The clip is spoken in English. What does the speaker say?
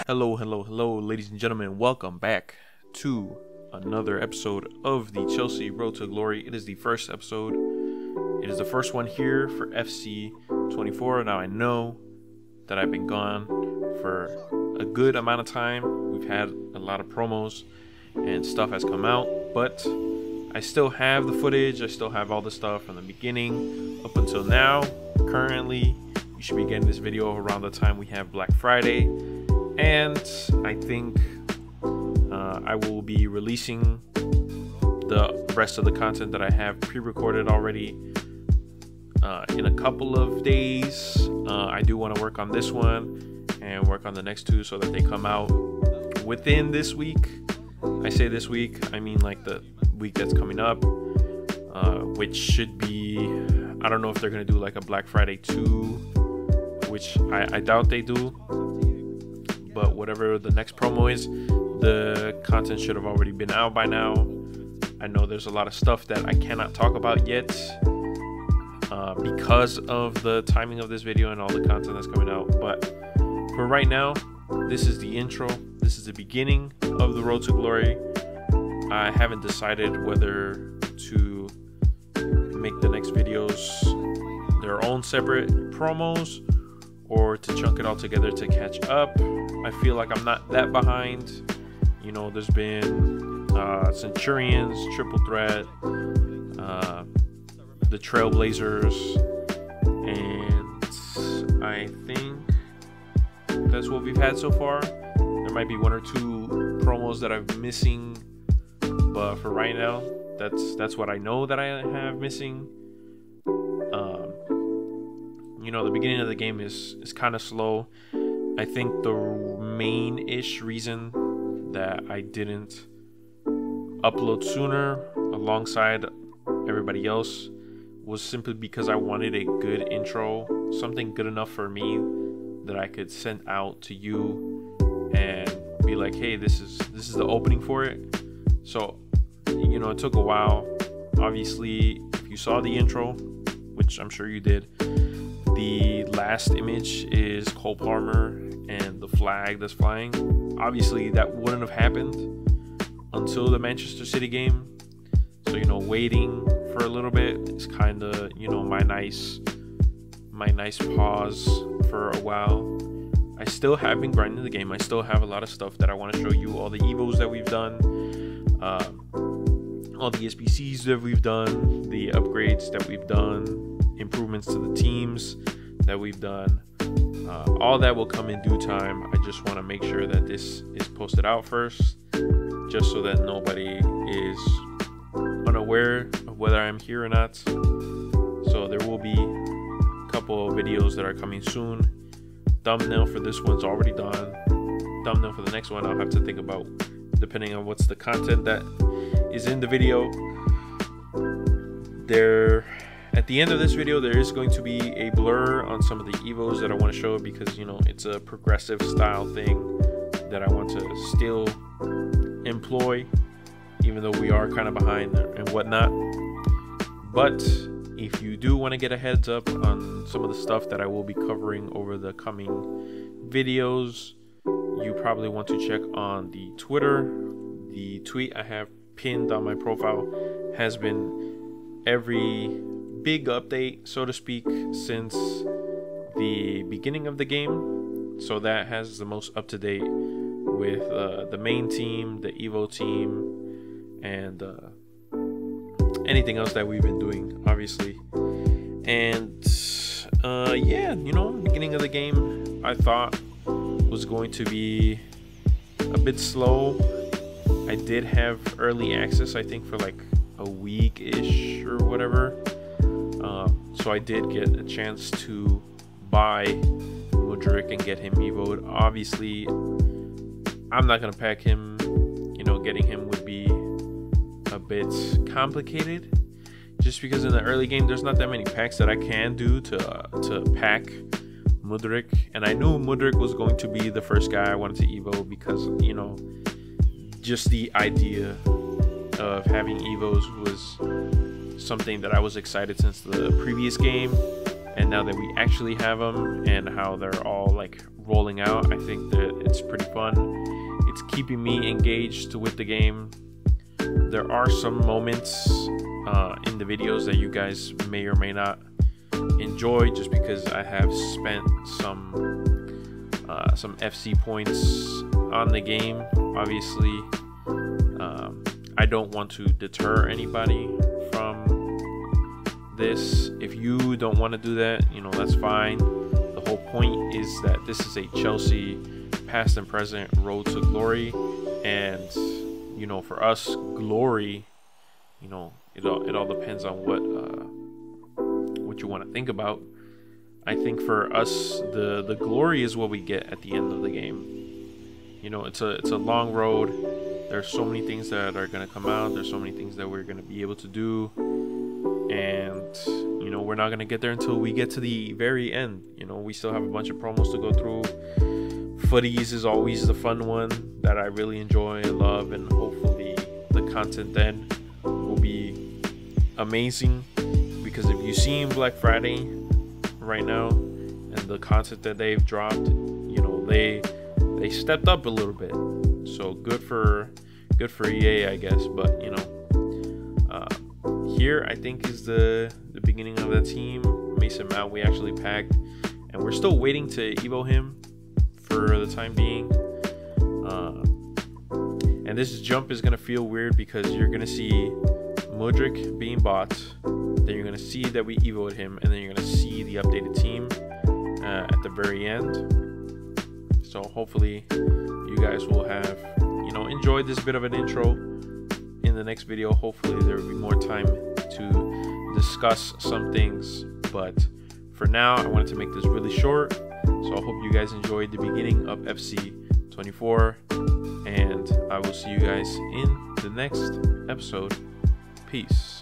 Hello, ladies and gentlemen. Welcome back to another episode of the Chelsea Road to Glory. It is the first episode. It is the first one here for FC24. Now, I know that I've been gone for a good amount of time. We've had a lot of promos and stuff has come out, but I still have the footage. I still have all the stuff from the beginning up until now. Currently, you should be getting this video around the time we have Black Friday. And I think I will be releasing the rest of the content that I have pre-recorded already in a couple of days. I do want to work on this one and work on the next two so that they come out within this week. I say this week, I mean like the week that's coming up, which should be, I don't know if they're going to do like a Black Friday 2, which I doubt they do. But whatever the next promo is, the content should have already been out by now. I know there's a lot of stuff that I cannot talk about yet because of the timing of this video and all the content that's coming out. But for right now, this is the intro. This is the beginning of the Road to Glory. I haven't decided whether to make the next videos their own separate promos or to chunk it all together to catch up. I feel like I'm not that behind. You know, there's been Centurions, Triple Threat, the Trailblazers, and I think that's what we've had so far. There might be one or two promos that I'm missing, but for right now, that's what I know that I have missing. You know, the beginning of the game is kind of slow. I think the main-ish reason that I didn't upload sooner alongside everybody else was simply because I wanted a good intro, something good enough for me that I could send out to you and be like, hey, this is the opening for it. So, you know, it took a while. Obviously, if you saw the intro, which I'm sure you did, the last image is Cole Palmer and the flag that's flying. Obviously, that wouldn't have happened until the Manchester City game. So, you know, waiting for a little bit is kind of, you know, my nice pause for a while. I still have been grinding the game. I still have a lot of stuff that I want to show you. All the evos that we've done, all the SBCs that we've done, the upgrades that we've done, improvements to the teams that we've done. All that will come in due time. I just want to make sure that this is posted out first, just so that nobody is unaware of whether I'm here or not. So there will be a couple of videos that are coming soon. Thumbnail for this one's already done. Thumbnail for the next one I'll have to think about, depending on what's the content that is in the video. At the end of this video, there is going to be a blur on some of the evos that I want to show, because, you know, it's a progressive style thing that I want to still employ, even though we are kind of behind and whatnot. But if you do want to get a heads up on some of the stuff that I will be covering over the coming videos, you probably want to check on the Twitter. The tweet I have pinned on my profile has been every big update, so to speak, since the beginning of the game. So that has the most up to date with the main team, the Evo team, and anything else that we've been doing, obviously. And yeah, you know, beginning of the game I thought was going to be a bit slow. I did have early access, I think, for like a week-ish or whatever. So I did get a chance to buy MUDRYK and get him evoed. Obviously, I'm not going to pack him. You know, getting him would be a bit complicated, just because in the early game, there's not that many packs that I can do to pack MUDRYK. And I knew MUDRYK was going to be the first guy I wanted to evo, because, you know, just the idea of having evos was something that I was excited since the previous game, and now that we actually have them and how they're all like rolling out. I think that it's pretty fun. It's keeping me engaged with the game. There are some moments in the videos that you guys may or may not enjoy, just because I have spent some FC points on the game. Obviously, I don't want to deter anybody from this. If you don't want to do that, you know, that's fine. The whole point is that this is a Chelsea past and present road to glory, and you know, for us, glory, you know, it all depends on what you want to think about. I think for us, the glory is what we get at the end of the game. You know, it's a long road. There's so many things that are going to come out. There's so many things that we're going to be able to do. And, you know, we're not going to get there until we get to the very end. You know, we still have a bunch of promos to go through. Footies is always the fun one that I really enjoy and love. And hopefully the content then will be amazing. Because if you've seen Black Friday right now and the content that they've dropped, you know, they stepped up a little bit. So good for EA, I guess. But you know, here I think is the beginning of the team. Mason Mount we actually packed, and we're still waiting to evo him for the time being. And this jump is gonna feel weird because you're gonna see MUDRYK being bought, then you're gonna see that we evoed him, and then you're gonna see the updated team at the very end. So hopefully you guys will have, you know, enjoyed this bit of an intro. In the next video, hopefully there will be more time to discuss some things, but for now I wanted to make this really short. So I hope you guys enjoyed the beginning of FC24, and I will see you guys in the next episode. Peace.